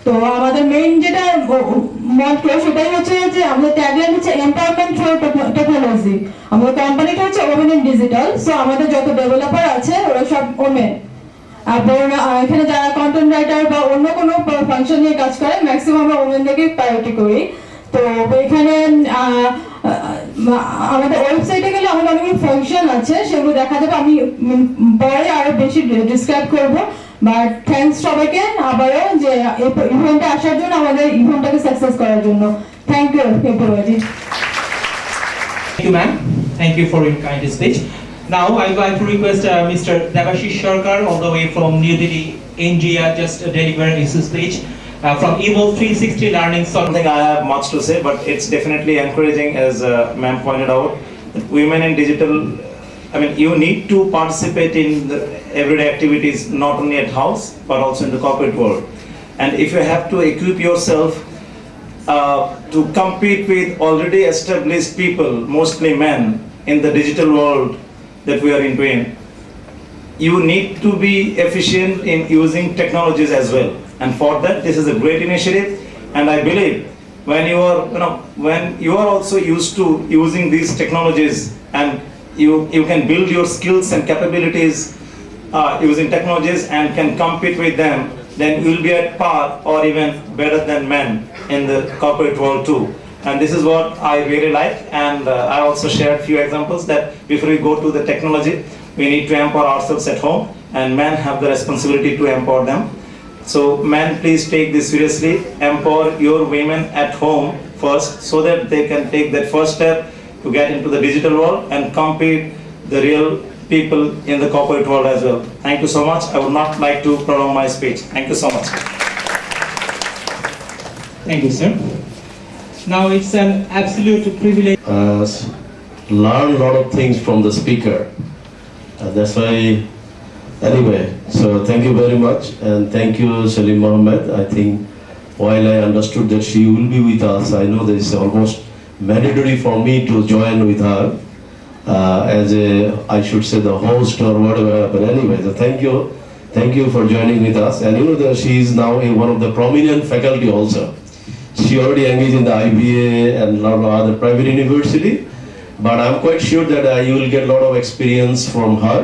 তো আমাদের মেইন যেটা মন্ত্র সেটাই হচ্ছে যে আমাদের ট্যাগলাইন হচ্ছে এম্পাওয়ারমেন্ট থ্রু টেকনোলজি। আমাদের কোম্পানিটা হচ্ছে ওমেন ইন ডিজিটাল। সো আমাদের যত ডেভেলপার আছে ওরা সব ওমেন, এবং এখানে যারা কন্টেন্ট রাইটার বা অন্য কোনো ফাংশন নিয়ে কাজ করে ম্যাক্সিমাম আমরা ওমেনদেরকে প্রায়োরিটি করি। তো এখানে আমাদের ওয়েবসাইটে গেলে আমাদের অনেকগুলো ফাংশন আছে, সেগুলো দেখা যাবে। আমি পরে আরো বেশি ডিসক্রাইব করব। বাট থ্যাঙ্কস সবাইকে আবারও যে ইভেন্টে আসার জন্য, আমাদের ইভেন্টটাকে সাকসেস করার জন্য। Thank you everybody. Thank you, ma'am. Thank you for your kind speech. Now, I would like to request Mr. Devashish Sarkar, all the way from New Delhi, India, just deliver his speech from Evolve 360 Learning. I don't think I have much to say, but it's definitely encouraging, as ma'am pointed out, that women in digital, I mean, you need to participate in the everyday activities, not only at house, but also in the corporate world. And if you have to equip yourself to compete with already established people, mostly men, in the digital world that we are into, you need to be efficient in using technologies as well. And for that, this is a great initiative. And I believe when you are also used to using these technologies, and you can build your skills and capabilities using technologies and can compete with them, then you will be at par or even better than men in the corporate world too. And this is what I really like. And I also shared few examples that before we go to the technology, we need to empower ourselves at home, and men have the responsibility to empower them. So men, please take this seriously. Empower your women at home first, so that they can take that first step to get into the digital world and compete the real people in the corporate world as well. Thank you so much. I would not like to prolong my speech. Thank you so much. Thank you, sir. Now it's an absolute privilege. Learn a lot of things from the speaker. That's why, anyway, so thank you very much, and thank you, Salim Mohammed. I think while I understood that she will be with us, I know that it's almost mandatory for me to join with her as a, I should say, the host or whatever. But anyway, so thank you for joining with us. And you know that she is now one of the prominent faculty also. She already engaged in the IBA and a lot of other private university, but I'm quite sure that you will get a lot of experience from her,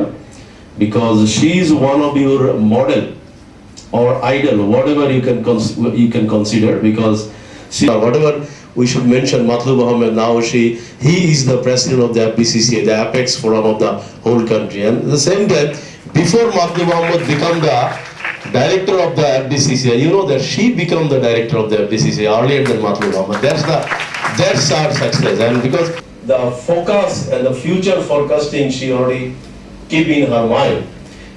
because she is one of your model or idol, whatever you can consider, because she, whatever we should mention, Matlub Ahmed, now he is the president of the FBCCA, the apex forum of the whole country. And at the same time, before Matlub Ahmed become the director of the FDCCA, you know that she became the director of the FDCCA earlier than Matlub Ahmed. That's our success. And because the focus and the future forecasting she already keep in her mind,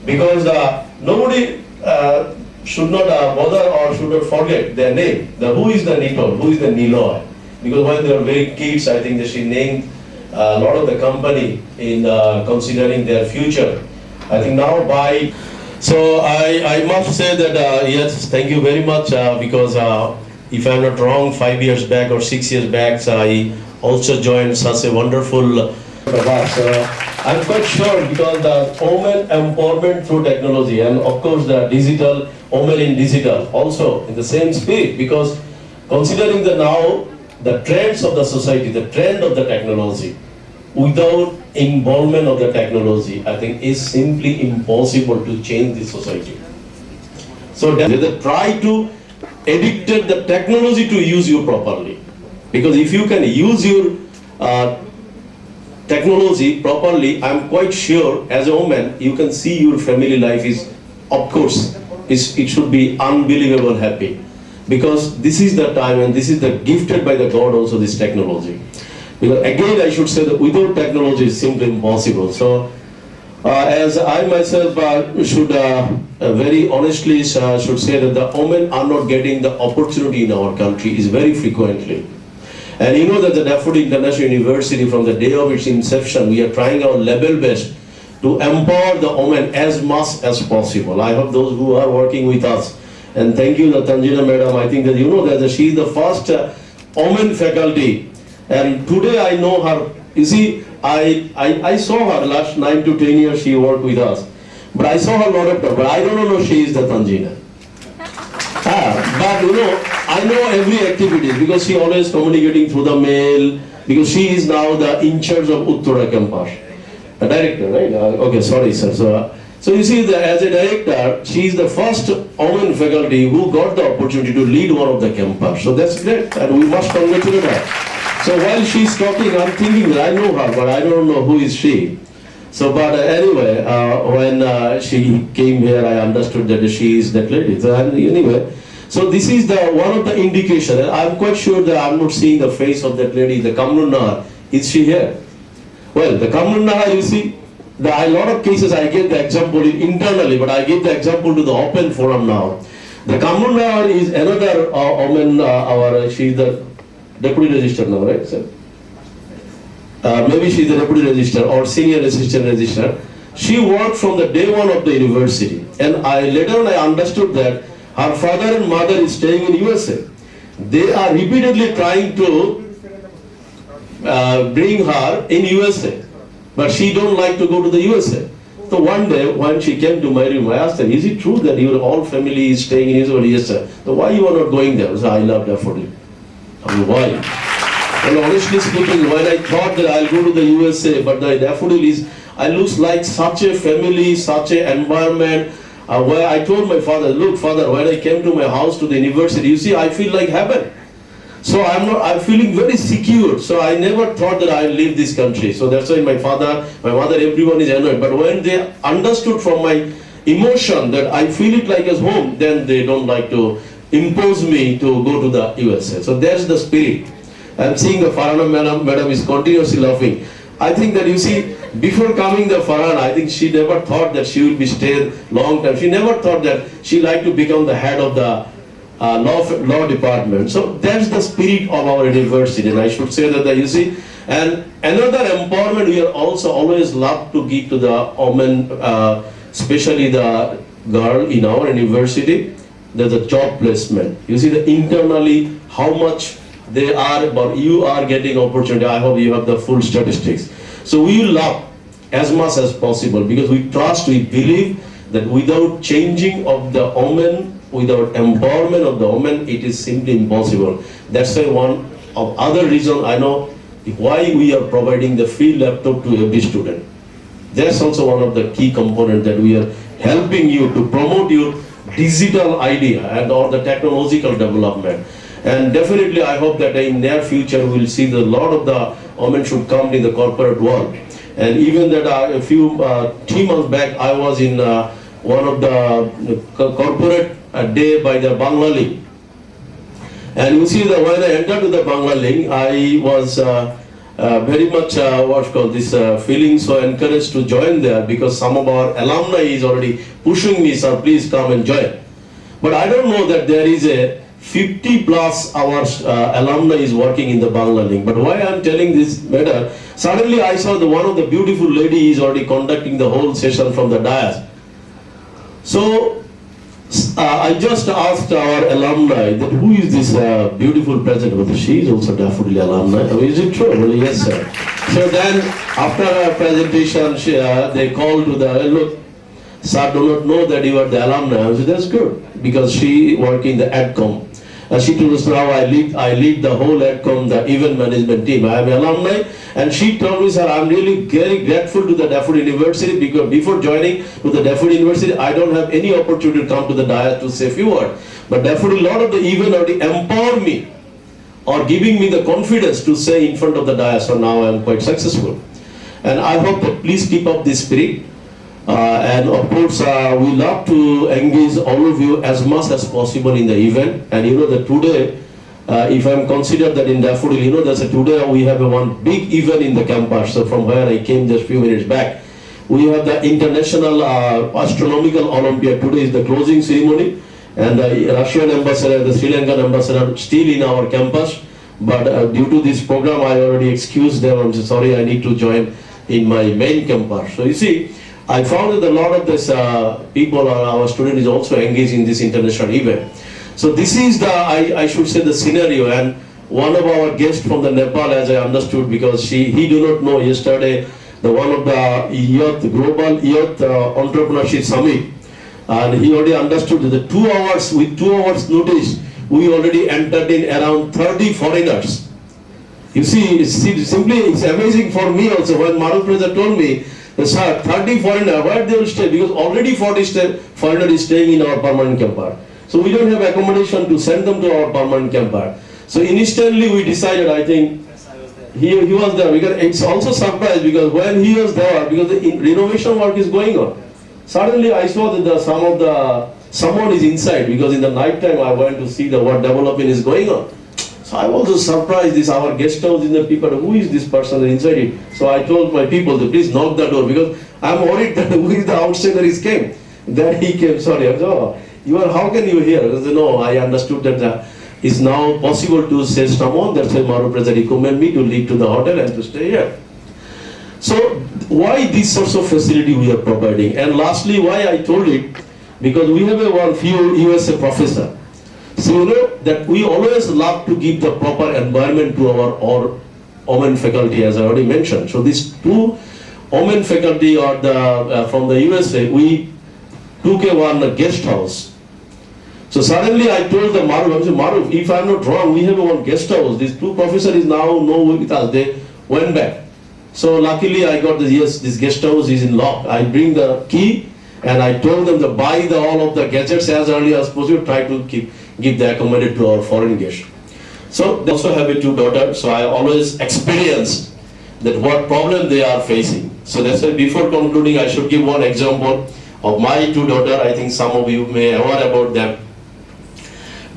because nobody should not bother or should not forget their name. Who is the Nicole? Who is the Niloy? Because when they were very kids, I think that she named a lot of the company in considering their future. I think now so I must say that yes, thank you very much, because if I'm not wrong, 5 years back or 6 years back, I also joined such a wonderful I'm quite sure, because the women empowerment through technology, and of course the digital, women in digital also in the same spirit, because considering the trends of the society, the trend of the technology, without involvement of the technology, I think is simply impossible to change the society. So they try to addict the technology to use you properly, because if you can use your technology properly, I'm quite sure as a woman you can see your family life is, of course, it should be unbelievable happy, because this is the time, and this is the gifted by the God also, this technology. Because again I should say that without technology it's simply impossible. So as I myself should very honestly should say that the women are not getting the opportunity in our country is very frequently. And you know that the Daffodil International University, from the day of its inception, we are trying our level best to empower the women as much as possible. I hope those who are working with us, and thank you, the Tanjina madam, I think that you know that she is the first woman faculty, and today I know her. You see, I saw her last 9 to 10 years she worked with us, but I saw her a lot of time, but I don't know she is the Tanjina. But I know every activity because she always communicating through the mail because she is now the in charge of Uttara campus. A director, right? Okay, sorry, sir. So you see, as a director, she is the first woman faculty who got the opportunity to lead one of the campus. So that's great, and we must congratulate her. So while she's talking, I'm thinking that I know her, but I don't know who is she. So, but anyway, when she came here, I understood that she is that lady. So anyway, so this is the one of the indication. And I'm quite sure that I'm not seeing the face of that lady, the Kamrunnahar. Is she here? Well, the Kamrunnahar, you see, a lot of cases I give the example internally, but I give the example to the open forum now. The Kamrunnahar is another woman, she's the deputy registrar now, right, sir? Maybe she's the deputy registrar or senior assistant registrar. She worked from the day one of the university, and later on I understood that her father and mother is staying in USA. They are repeatedly trying to bring her in USA, but she don't like to go to the USA. So one day when she came to my room, I asked her, "Is it true that your whole family is staying in USA?" Yes, sir. So why you are not going there? So I love daffodil. I mean, why? Well, honestly speaking, when I thought that I'll go to the USA, but the daffodil is, I looks like such a family, such an environment, where I told my father, look father, when I came to my house to the university, you see, I feel like heaven. So I'm feeling very secure. So I never thought that I'll leave this country. So that's why my father, my mother, everyone is annoyed. But when they understood from my emotion that I feel it like as home, then they don't like to impose me to go to the USA. So that's the spirit. I'm seeing the Farhana madam is continuously laughing. I think that you see, before coming the Farhana, I think she never thought that she would be staying long time. She never thought that she like to become the head of the law department. So that's the spirit of our university, and I should say that you see. And another empowerment we are also always love to give to the women, especially the girl in our university. There's a job placement. You see the internally how much they are, but you are getting opportunity. I hope you have the full statistics. So we will love as much as possible because we trust, we believe that without changing of the woman, without empowerment of the woman, it is simply impossible. That's why one of other reason I know why we are providing the free laptop to every student. That's also one of the key components that we are helping you to promote your digital idea and or the technological development. And definitely I hope that in near future we'll see the lot of the women should come in the corporate world. And even that a few 3 months back I was in one of the corporate day by the Bangladesh. And you see that when I entered to the Bangladesh, I was very much feeling so encouraged to join there because some of our alumni is already pushing me, sir, please come and join. But I don't know that there is a 50 plus hours alumni is working in the Bangladesh. But why I'm telling this matter, suddenly I saw one of the beautiful lady is already conducting the whole session from the dais. So I just asked our alumni that who is this beautiful president? Well, she is also definitely alumni. I mean, is it true? Well, yes, sir. So then after her presentation, they called to the, look, sir, do not know that you are the alumni. I said, that's good because she work in the ADCOM. She told us now I lead the whole ADCOM, the event management team. I am an alumni, and she told me, sir, I'm really very grateful to the Daffodil University because before joining to the Daffodil University, I don't have any opportunity to come to the dais to say a few words. But Daffodil, a lot of the event already empower me or giving me the confidence to say in front of the dais. So now I am quite successful, and I hope that please keep up this spirit. And of course, we love to engage all of you as much as possible in the event. And you know that today, if I'm considered that in Daffodil, you know, today we have one big event in the campus. So from where I came just a few minutes back, we have the International Astronomical Olympiad. Today is the closing ceremony, and the Russian ambassador, the Sri Lankan ambassador, still in our campus. But due to this program, I already excused them. I'm sorry, I need to join in my main campus. So you see, I found that a lot of this people, our student is also engaged in this international event. So this is the, I should say the scenario, and one of our guests from the Nepal, as I understood, because he do not know yesterday, the one of the global youth entrepreneurship summit, and he already understood that the 2 hours, with 2 hours notice, we already entered in around 30 foreigners. You see, it's amazing for me also when Maru Preza told me, sir, 30 foreigners, where they will stay? Because already 40 foreigners is staying in our permanent camper. So we don't have accommodation to send them to our permanent camper. So instantly we decided, I think, he was there, because it's also surprised because when he was there, because the renovation work is going on. Suddenly I saw that someone is inside, because in the night time I went to see what development is going on. So I was also surprised, this our guest house in the people, who is this person inside it? So I told my people to please knock the door, because I'm worried that who is the outsider is came. Then he came, sorry, I said, oh, how can you hear? I said, no, I understood that it's now possible to say someone, that's why Maru Preza recommend me to leave to the hotel and to stay here. So why these sorts of facility we are providing? And lastly, why I told it, because we have one few USA professor. So you know that we always love to give the proper environment to our Omen faculty, as I already mentioned. So these two Omen faculty or from the USA, we took one guest house. So suddenly I told the Maru, I said, Maru, if I'm not wrong, we have one guest house. These two professors is now with us. They went back. So luckily I got this guest house is in lock. I bring the key and I told them to buy all of the gadgets as early as possible, try to give the accommodation to our foreign guests. So they also have 2 daughters, so I always experienced that what problem they are facing. So that's why before concluding, I should give one example of my 2 daughters. I think some of you may aware about them.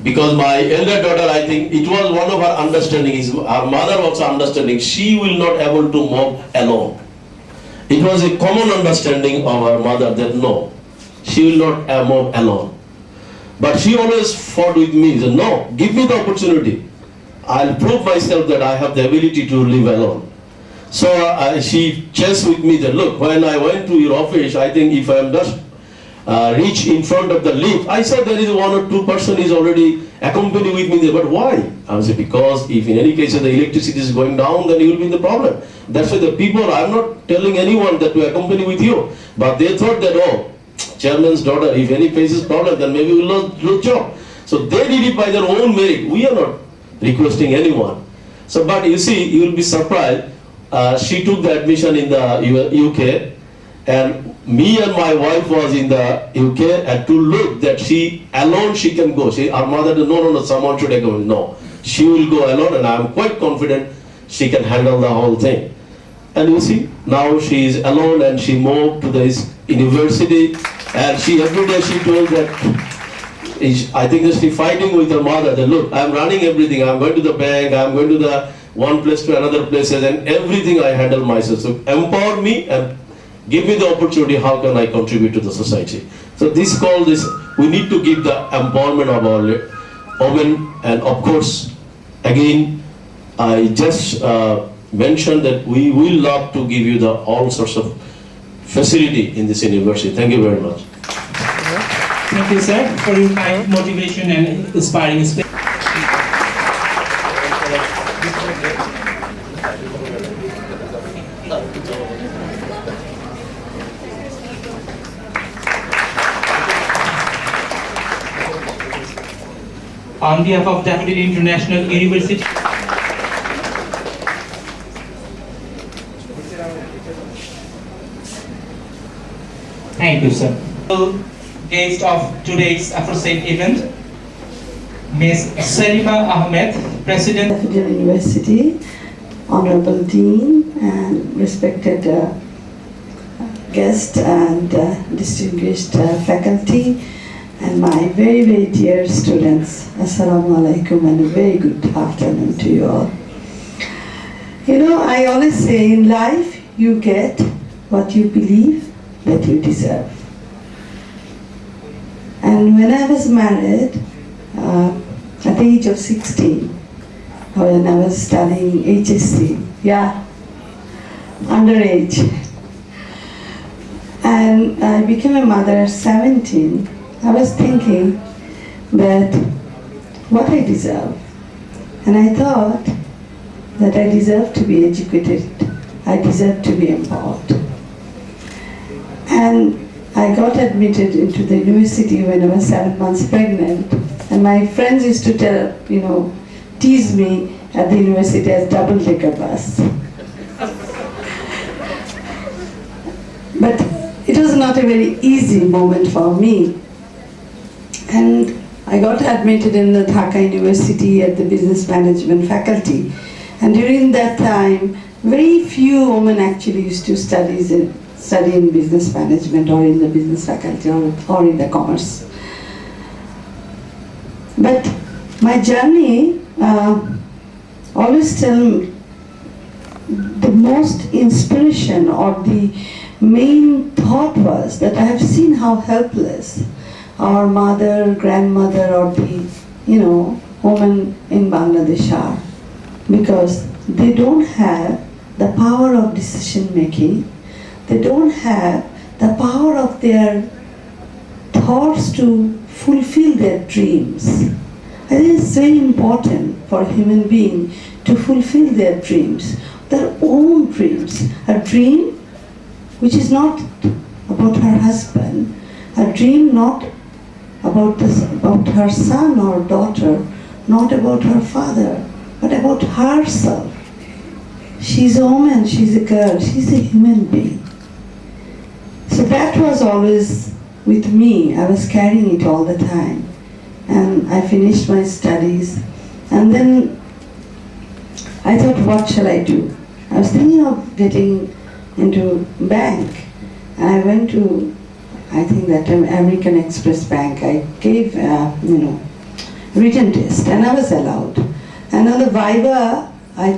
Because my elder daughter, I think it was one of her understanding, her mother also understanding, she will not able to move alone. It was a common understanding of her mother that no, she will not move alone. But she always fought with me, said, no, give me the opportunity. I'll prove myself that I have the ability to live alone. So she chased with me that, look, when I went to your office, I think if I am just reach in front of the lift, I said there is 1 or 2 person is already accompanied with me there, but why? I said, because if in any case the electricity is going down, then you will be in the problem. That's why the people, I'm not telling anyone that to accompany with you, but they thought that, oh, chairman's daughter, if any faces problem, then maybe we will lose job. So they did it by their own merit. We are not requesting anyone. So, but you see, you will be surprised. She took the admission in the UK, and me and my wife was in the UK, and to look that she alone she can go. Our mother said, no, someone should go. No, she will go alone, and I am quite confident she can handle the whole thing. And you see, now she is alone, and she moved to this university, and she every day she told that, I think that she fighting with her mother that, look, I am running everything, I am going to the bank, I am going to the one place to another places, and everything I handle myself. So empower me and give me the opportunity, how can I contribute to the society? So we need to give the empowerment of our women, and of course, again, I just mentioned that we will love to give you all sorts of facility in this university. Thank you very much. Thank you, sir, for your kind motivation and inspiring speech. On behalf of Deputy International University, thank you, sir. Guest of today's aforesaid event, Ms. Salima Ahmed, President, Federal University, Honorable Dean, and respected guest and distinguished faculty, and my very, very dear students. Assalamu alaikum and a very good afternoon to you all. You know, I always say in life, you get what you believe that you deserve. And when I was married, at the age of 16, when I was studying HSC, underage, and I became a mother at 17, I was thinking that what I deserve. And I thought that I deserve to be educated, I deserve to be empowered. And I got admitted into the university when I was 7 months pregnant, and my friends used to tease me at the university as double-decker bus. But it was not a very easy moment for me. And I got admitted in the Dhaka University at the business management faculty. And during that time, very few women actually used to study in business management or in the business faculty or in the commerce. But my journey, always tell me, the most inspiration or the main thought was that I have seen how helpless our mother, grandmother, or the women in Bangladesh are, because they don't have the power of decision making. They don't have the power of their thoughts to fulfill their dreams. I think it's very important for a human being to fulfill their dreams, their own dreams. A dream which is not about her husband, a dream not about her son or daughter, not about her father, but about herself. She's a woman, she's a girl, she's a human being. So that was always with me. I was carrying it all the time. And I finished my studies, and then I thought, what shall I do? I was thinking of getting into bank, and I went to, I think that time, American Express Bank. I gave written test, and I was allowed. And on the Viva, I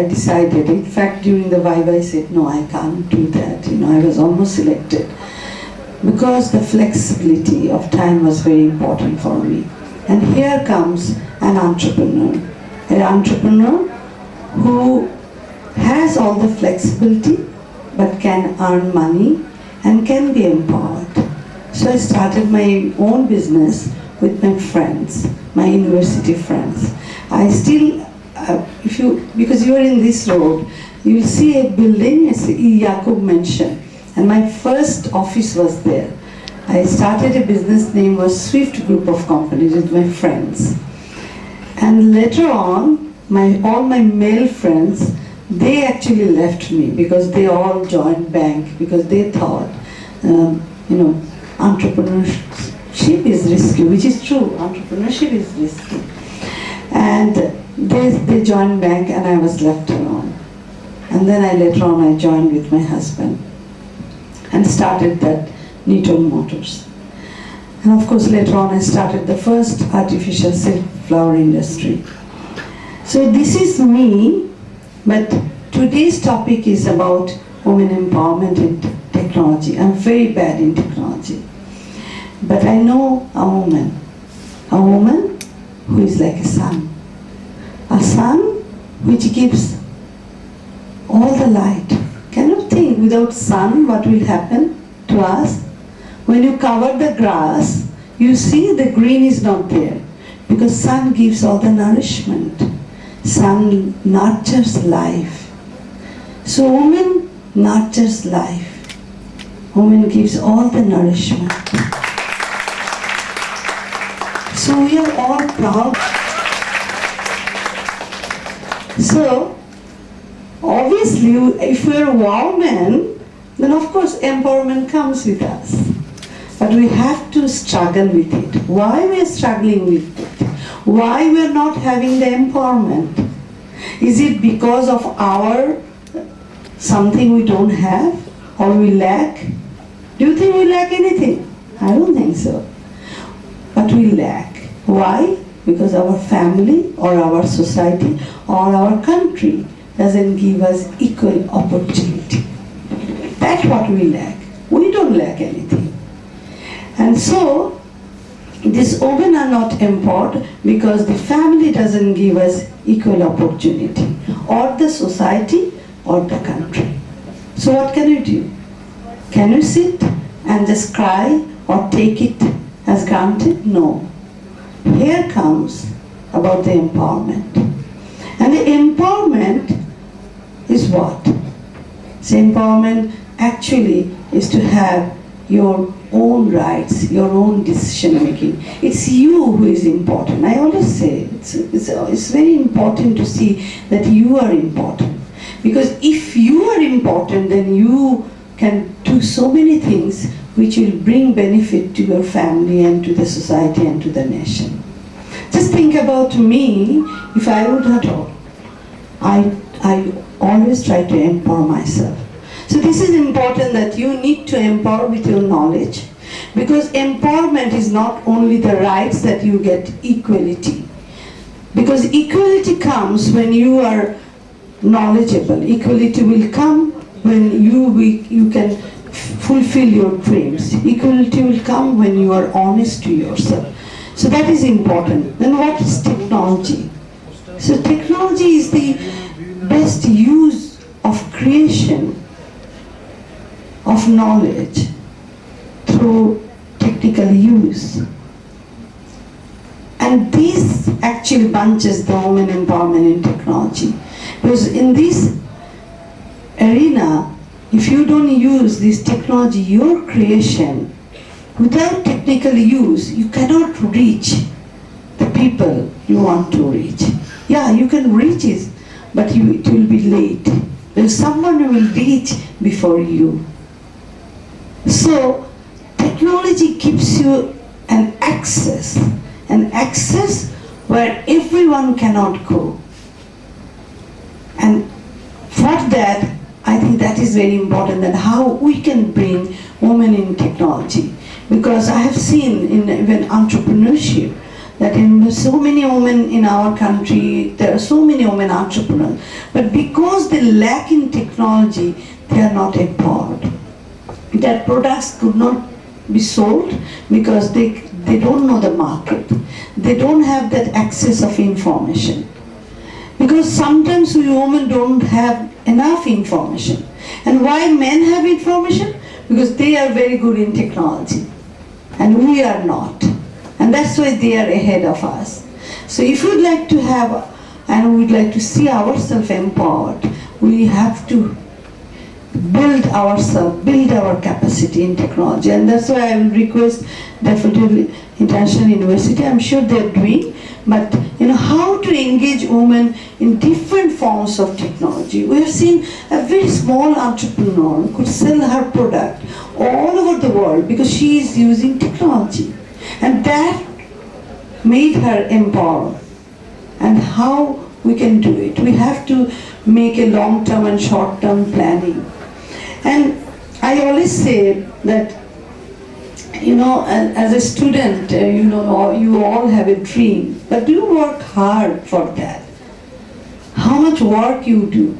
decided, in fact during the Viva I said, no, I can't do that. I was almost selected, because the flexibility of time was very important for me. And here comes an entrepreneur who has all the flexibility but can earn money and can be empowered. So I started my own business with my friends, my university friends. I still, because you are in this road, you will see a building, it's Yaqub Mansion, and my first office was there. I started a business, name was Swift Group of Companies with my friends. And later on, all my male friends, they actually left me because they all joined bank, because they thought, entrepreneurship is risky, which is true, entrepreneurship is risky. And they joined bank and I was left alone. And then later on I joined with my husband and started that Neaton Motors. And of course later on I started the first artificial silk flower industry. So this is me, but today's topic is about women empowerment in technology. I'm very bad in technology. But I know a woman who is like a sun which gives all the light. Can you think without sun what will happen to us? When you cover the grass, you see the green is not there, because sun gives all the nourishment. Sun nurtures life. So woman nurtures life. Woman gives all the nourishment. So we are all proud. So obviously, if we are a woman, then of course empowerment comes with us. But we have to struggle with it. Why we are struggling with it? Why we are not having the empowerment? Is it because of our something we don't have, or we lack? Do you think we lack anything? I don't think so. But we lack. Why? Because our family or our society or our country doesn't give us equal opportunity. That's what we lack. We don't lack anything. And so, these women are not empowered because the family doesn't give us equal opportunity, or the society or the country. So what can you do? Can you sit and just cry or take it as granted? No. Here comes about the empowerment. And the empowerment is what? The empowerment actually is to have your own rights, your own decision making. It's you who is important. I always say it's very important to see that you are important. Because if you are important, then you can do so many things which will bring benefit to your family and to the society and to the nation. Just think about me, if I would have taught, I always try to empower myself. So this is important, that you need to empower with your knowledge, because empowerment is not only the rights that you get, equality. Because equality comes when you are knowledgeable. Equality will come when you can fulfill your dreams. Equality will come when you are honest to yourself. So that is important. Then what is technology? So technology is the best use of creation of knowledge through technical use. And this actually bunches the women empowerment in technology. Because in this arena, if you don't use this technology, your creation, without technical use, you cannot reach the people you want to reach. Yeah, you can reach it, but it will be late. There's someone who will reach before you. So technology gives you an access where everyone cannot go. And for that, I think that is very important, that how we can bring women in technology. Because I have seen in even entrepreneurship, that in so many women in our country, there are so many women entrepreneurs, but because they lack in technology, they are not empowered. Their products could not be sold because they don't know the market. They don't have that access of information. Because sometimes we women don't have enough information. And why men have information? Because they are very good in technology. And we are not. And that's why they are ahead of us. So if we'd like to have, and we'd like to see ourselves empowered, we have to build ourselves, build our capacity in technology. And that's why I will request definitely International University, I'm sure they're doing, but how to engage women in different forms of technology. We have seen a very small entrepreneur could sell her product all over the world because she is using technology. And that made her empowered. And how we can do it? We have to make a long-term and short-term planning. And I always say that, as a student, you all have a dream, but do you work hard for that? How much work you do?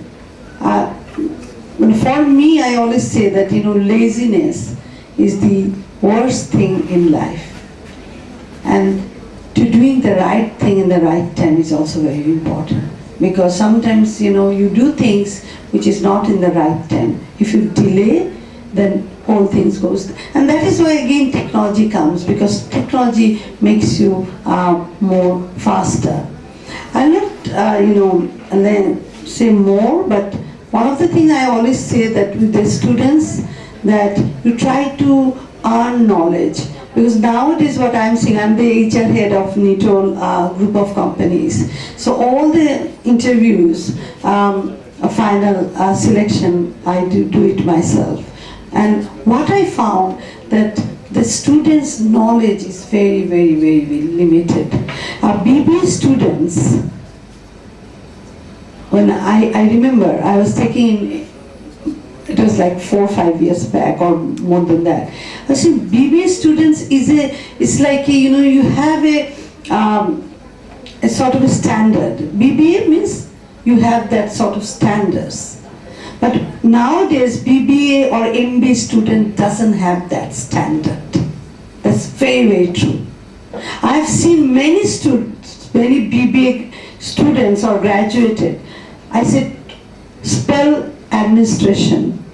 For me, I always say that, laziness is the worst thing in life. And to doing the right thing in the right time is also very important. Because sometimes, you do things which is not in the right time. If you delay, then all things goes. And that is why again technology comes, because technology makes you more faster. I'll not, say more, but one of the things I always say that with the students, that you try to earn knowledge. Because nowadays what I'm seeing, I'm the HR head of NITOL group of companies. So all the interviews, a final selection, I do it myself. And what I found, that the students' knowledge is very, very, very, very limited. BBA students, when I remember, I was taking, it was like 4 or 5 years back or more than that. I said BBA students it's like you have a sort of a standard. BBA means you have that sort of standards. But nowadays BBA or MBA student doesn't have that standard. That's very, very true. I've seen many students, many BBA students or graduated. I said, spell administration,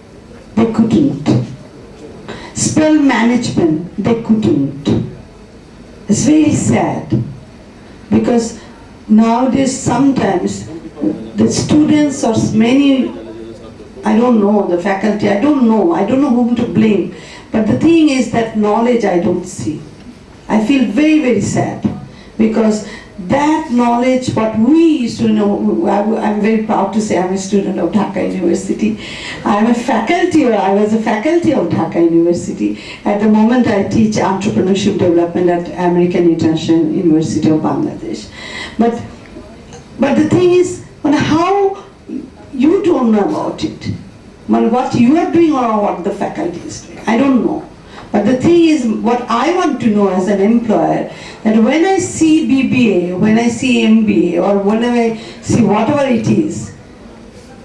they couldn't. Spell management, they couldn't. It's very sad, because nowadays sometimes the students or many, I don't know, the faculty, I don't know whom to blame, But the thing is that knowledge I don't see. I feel very, very sad because that knowledge, what we used to know, I'm very proud to say I'm a student of Dhaka University. I'm a faculty, or I was a faculty of Dhaka University. At the moment I teach entrepreneurship development at American International University of Bangladesh. But the thing is, how you don't know about it. What you are doing or what the faculty is doing, I don't know. But the thing is, what I want to know as an employer, that when I see BBA, when I see MBA, or whenever I see whatever it is,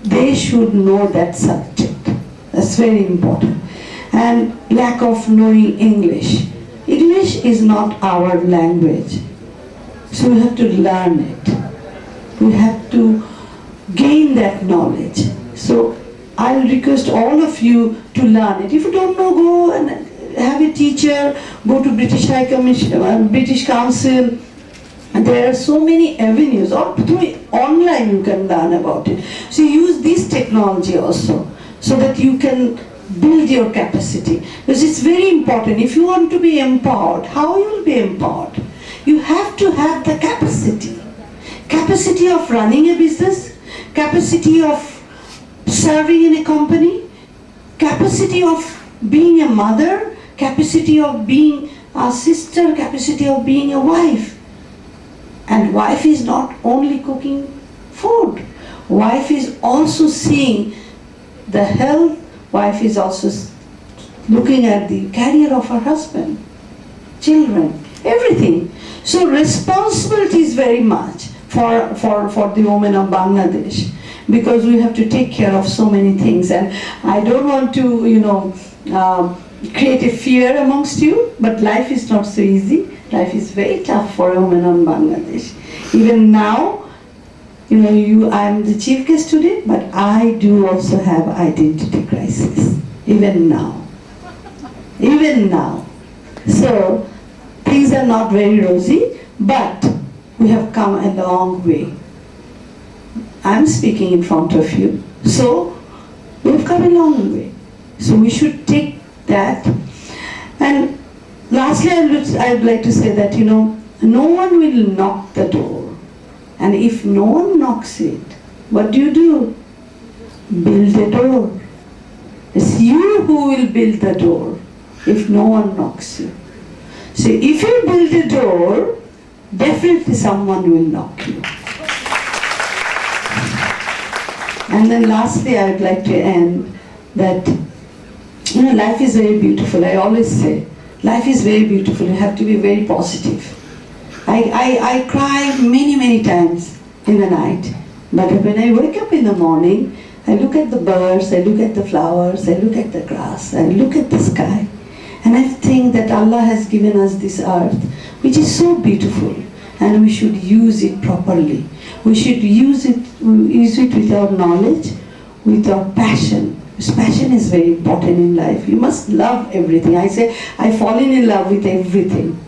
they should know that subject. That's very important. And lack of knowing English. English is not our language. So we have to learn it. We have to gain that knowledge. So I'll request all of you to learn it. If you don't know, go and have a teacher, go to British High Commission, British Council. And there are so many avenues, or through online you can learn about it. So use this technology also, so that you can build your capacity. Because it's very important. If you want to be empowered, how you will be empowered? You have to have the capacity. Capacity of running a business, capacity of serving in a company, capacity of being a mother, capacity of being a sister, capacity of being a wife. And wife is not only cooking food. Wife is also seeing the health. Wife is also looking at the career of her husband, children, everything. So responsibility is very much for the women of Bangladesh, because we have to take care of so many things. And I don't want to, create a fear amongst you, but life is not so easy. Life is very tough for a woman in Bangladesh. Even now, I'm the chief guest today, but I do also have identity crisis. Even now. Even now. So, things are not very rosy, but we have come a long way. I'm speaking in front of you. So, we've come a long way. So we should take that. And lastly, I would like to say that, no one will knock the door. And if no one knocks it, what do? Build a door. It's you who will build the door if no one knocks you. So if you build a door, definitely someone will knock you. And then lastly, I would like to end that, life is very beautiful. I always say, life is very beautiful. You have to be very positive. I cry many, many times in the night. But when I wake up in the morning, I look at the birds, I look at the flowers, I look at the grass, I look at the sky. And I think that Allah has given us this earth, which is so beautiful. And we should use it properly. We should use it with our knowledge, with our passion. Because passion is very important in life. You must love everything. I say, I fall in love with everything.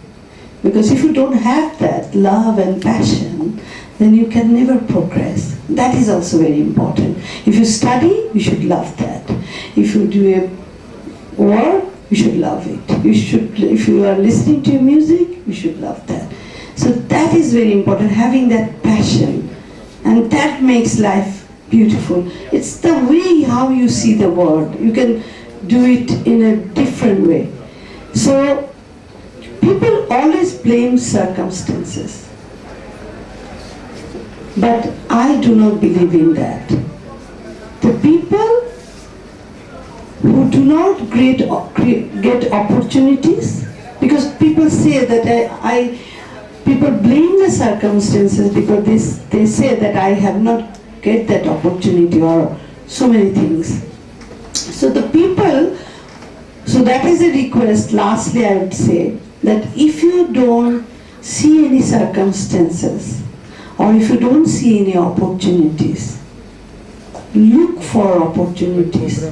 Because if you don't have that love and passion, then you can never progress. That is also very important. If you study, you should love that. If you do a work, you should love it. If you are listening to music, you should love that. So that is very important, having that passion. And that makes life beautiful. It's the way how you see the world. You can do it in a different way. So people always blame circumstances. But I do not believe in that. The people who do not get opportunities, because people say that people blame the circumstances because they say that I have not get that opportunity or so many things. So the people, so that is a request. Lastly, I would say that if you don't see any circumstances or if you don't see any opportunities, look for opportunities.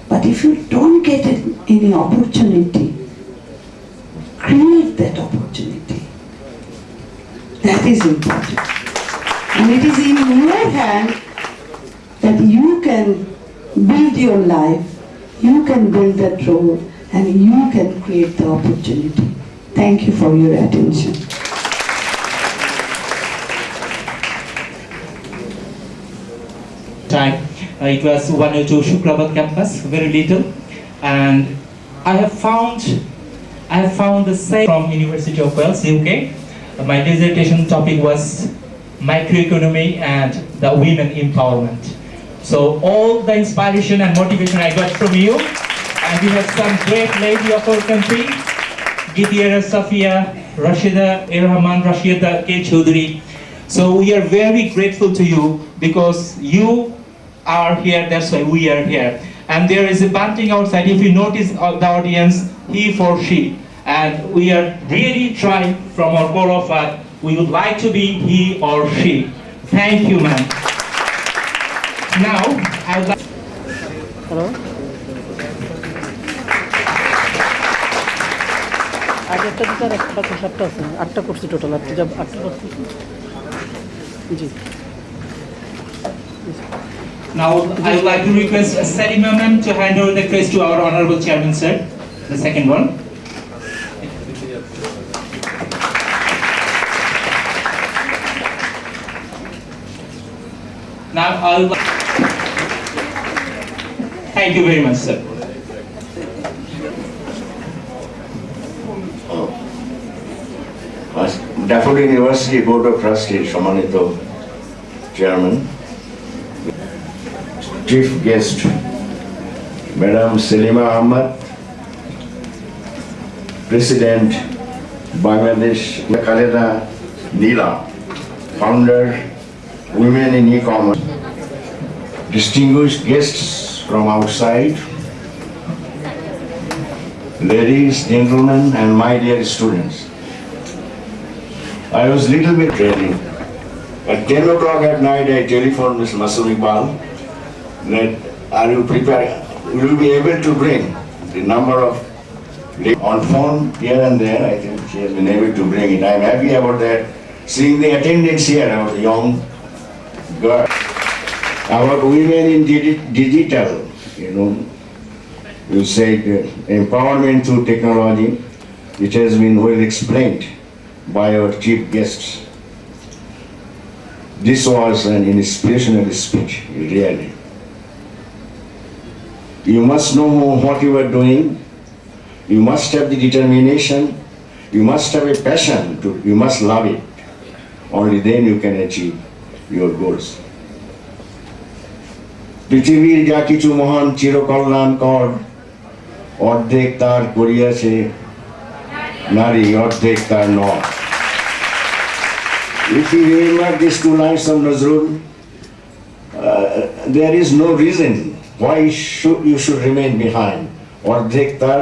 But if you don't get any opportunity, create that opportunity. That is important. And it is in your hand that you can build your life You can build that role and you can create the opportunity. Thank you for your attention. Time. It was 102 Shukrabad campus, very little, and I have found the same from University of Wales, UK. My dissertation topic was microeconomy and the women empowerment. So all the inspiration and motivation I got from you, and we have some great lady of our country, Gideera Safia, Rashida Irhaman, Rashida K. Choudhury. So we are very grateful to you because you are here, that's why we are here. And there is a bunting outside, if you notice the audience, he for she. And we are really trying from our core of heart, we would like to be he or she. Thank you, ma'am. Now, I would like... hello আগে একটা দিতে আর একটা বাকি 7টা আছে 8টা করছি total 8টা করছি জি Now, I would like to request Salima ma'am to hand over the crest to our honorable chairman, sir. The second one. Now, I would like... Thank you very much, sir. Daffodil University Board of Trustees, সম্মানিত Chairman, Chief Guest, Madam Salima Ahmad, President, Bangladesh, Khaleda Nila, Founder, Women in E-Commerce, distinguished guests from outside, ladies, gentlemen, and my dear students. I was little bit training. At 10 o'clock at night, I telephoned Ms. Masoom Iqbal that are you prepared? Will you be able to bring the number of on phone here and there? I think she has been able to bring it. I'm happy about that. Seeing the attendance here of the young girl. About women in digital, you said empowerment through technology. It has been well explained by our chief guests. This was an inspirational speech, really. You must know what you are doing. You must have the determination. You must have a passion. You must love it. Only then you can achieve your goals. পৃথিবীর যা কিছু মহান চিরকল্যাণকর অর্ধেক তার করিয়াছে নারী অর্ধেক তার নর. If you remember these two lines of Nazrul, there is no reason why you should remain behind. অর্ধেক তার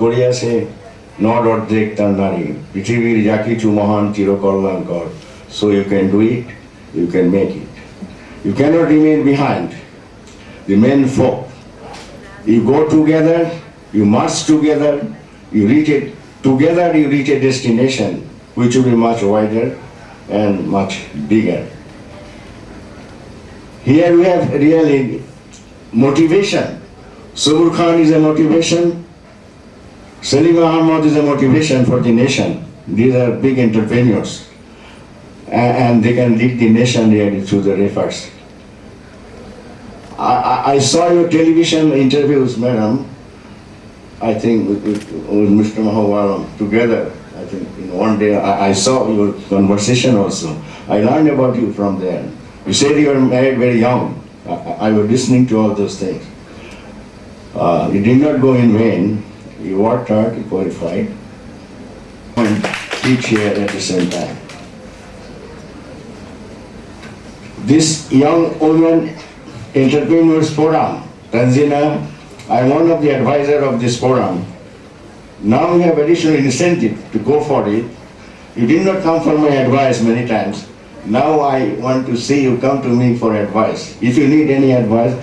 করিয়াছে নর অর্ধেক তার নারী পৃথিবীর যা কিছু মহান চিরকল্যাণকর. So you can do it, you can make it. You cannot remain behind. The men folk, you go together, you march together, you reach it together. You reach a destination which will be much wider and much bigger. Here we have really motivation. Subur Khan is a motivation. Salima Ahmad is a motivation for the nation. These are big entrepreneurs, and they can lead the nation really through their efforts. I saw your television interviews, madam. I think with Mr. Mahawaram together. I think one day I saw your conversation also. I learned about you from there. You said you were married very young. I was listening to all those things. You did not go in vain. You worked hard, you qualified, and teach here at the same time. This young woman Entrepreneurs Forum, Tanzania, I am one of the advisors of this forum. Now we have additional incentive to go for it. You did not come for my advice many times. Now I want to see you come to me for advice. If you need any advice,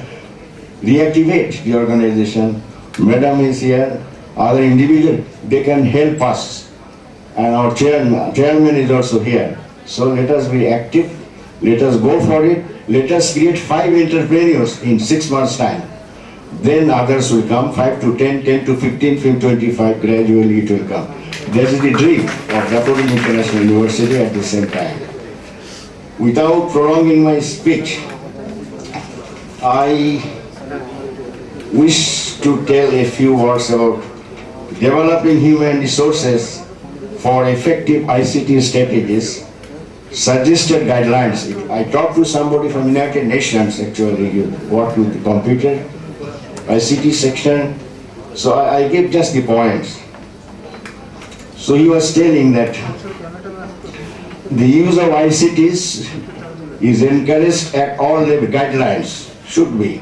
reactivate the organization. Madam is here, other individuals, they can help us. And our chairman is also here. So let us be active, let us go for it. Let us create 5 entrepreneurs in 6 months' time. then others will come, 5 to 10, 10 to 15, 15 to 25, gradually it will come. That is the dream of Daporin International University at the same time. Without prolonging my speech, I wish to tell a few words about developing human resources for effective ICT strategies, suggested guidelines. I talked to somebody from United Nations actually, who worked with the computer, ICT section, so I give just the points. So he was telling that the use of ICTs is encouraged at all levels, guidelines should be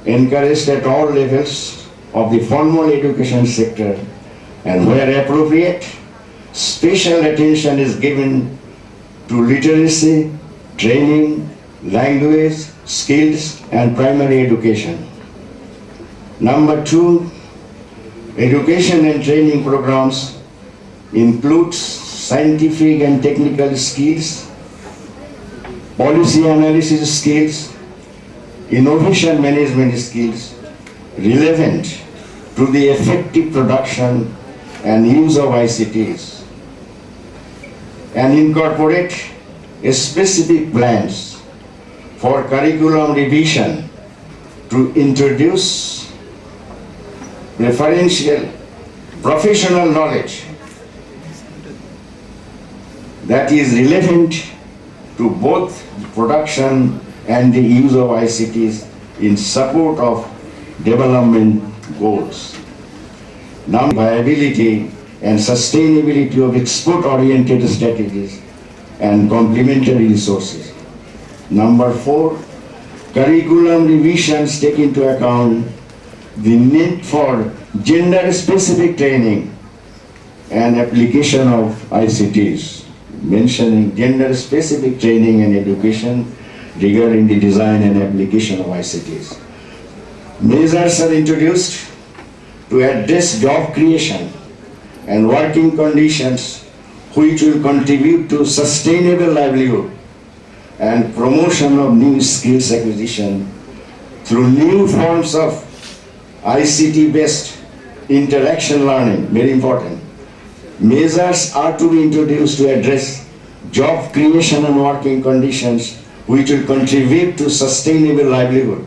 encouraged at all levels of the formal education sector, and where appropriate, special attention is given to literacy, training, language, skills, and primary education. Number 2, education and training programs includes scientific and technical skills, policy analysis skills, innovation management skills relevant to the effective production and use of ICTs, and incorporate specific plans for curriculum revision to introduce referential professional knowledge that is relevant to both production and the use of ICTs in support of development goals. Now, viability and sustainability of export-oriented strategies and complementary resources. Number 4, curriculum revisions take into account the need for gender-specific training and application of ICTs, mentioning gender-specific training and education regarding the design and application of ICTs. Measures are introduced to address job creation and working conditions which will contribute to sustainable livelihood and promotion of new skills acquisition through new forms of ICT-based interaction learning, very important. Measures are to be introduced to address job creation and working conditions which will contribute to sustainable livelihood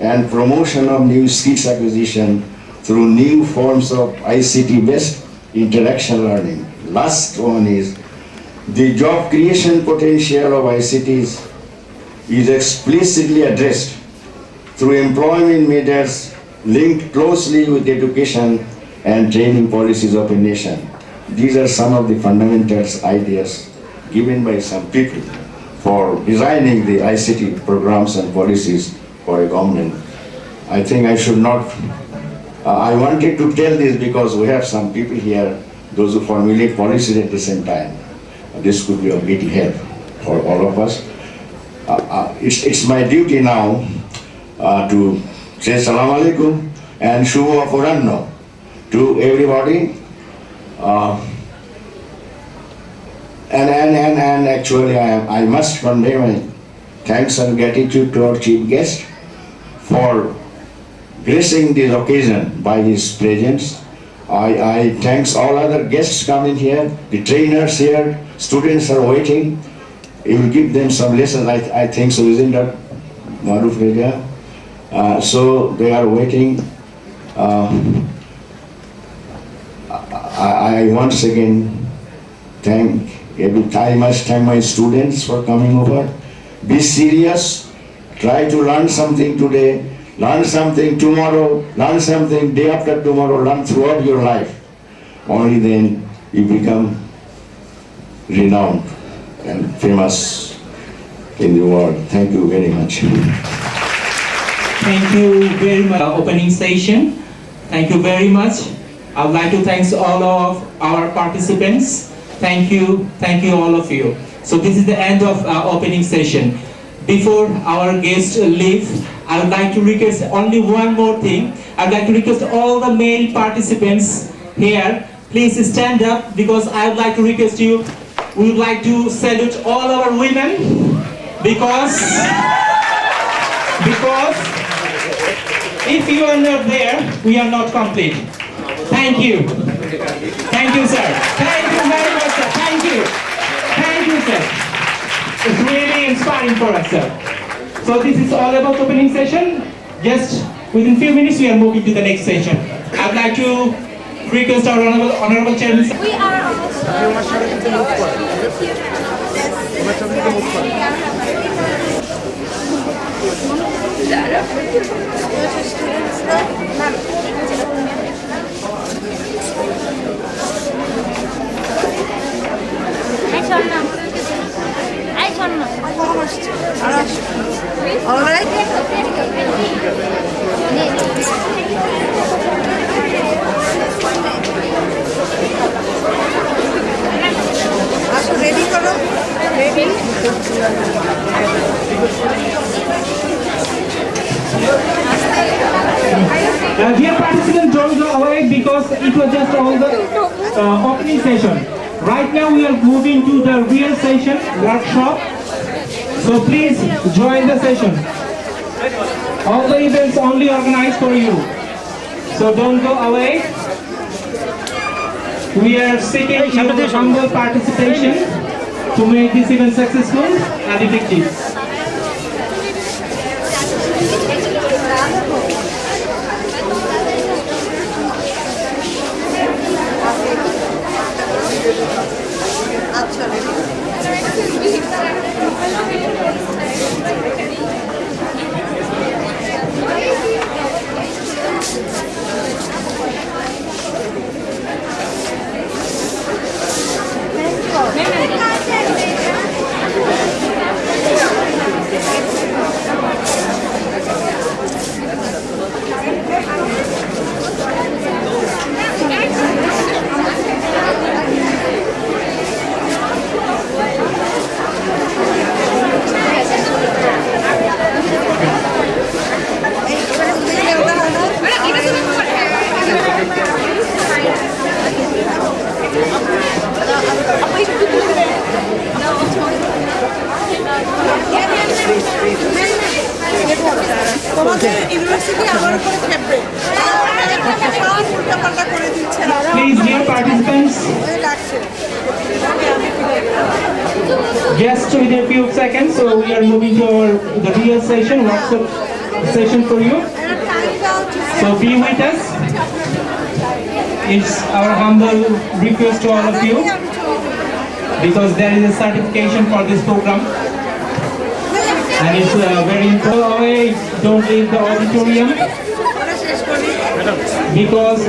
and promotion of new skills acquisition through new forms of ICT-based interaction learning. Last one is the job creation potential of ICTs is explicitly addressed through employment measures linked closely with education and training policies of a nation. These are some of the fundamental ideas given by some people for designing the ICT programs and policies for a government. I think I should not, I wanted to tell this because we have some people here, those who formulate policies at the same time. This could be of little help for all of us. It's my duty now to say Assalamu alaikum and Shubha Furanno to everybody. And actually I must convey my thanks and gratitude to our chief guest for gracing this occasion by his presence. I thanks all other guests coming here, the trainers here, students are waiting. You will give them some lessons, I think so, isn't that Maruf Reja? So they are waiting. I once again I must thank my students for coming over. Be serious, try to learn something today, learn something tomorrow, learn something day after tomorrow, learn throughout your life. Only then you become renowned and famous in the world. Thank you very much. Thank you very much. Opening session. Thank you very much. I would like to thank all of our participants. Thank you all of you. So this is the end of opening session. Before our guests leave, I would like to request only one more thing. I would like to request all the male participants here, please stand up because I would like to request you. We would like to salute all our women because If you are not there, we are not complete. Thank you. Thank you, sir. Thank you very much, sir. Thank you. Thank you, sir. It's really inspiring for us, sir. So this is all about opening session. Just within few minutes, we are moving to the next session. I'd like to request our honorable chairman. We are also. All right. আসো ready করো ready Dear participants, don't go away because it was just all the opening session. Right now we are moving to the real session workshop. So please join the session. All the events only organized for you. So don't go away. We are seeking your humble participation to make this event successful and effective. তোমাদের university আমার উপরে খেপবে সব উল্টাপাল্টা করে দিচ্ছে Please, dear participants, লাগছে just within a few seconds, so we are moving to the real session, workshop session for you. So be with us. It's our humble request to all of you because there is a certification for this program. And it's very important. Don't leave the auditorium because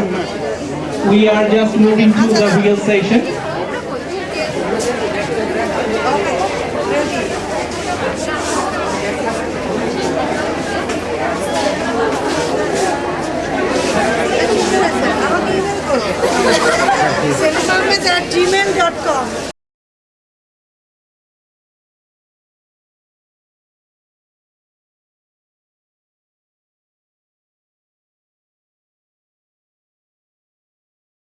we are just moving to the real session. gmail.com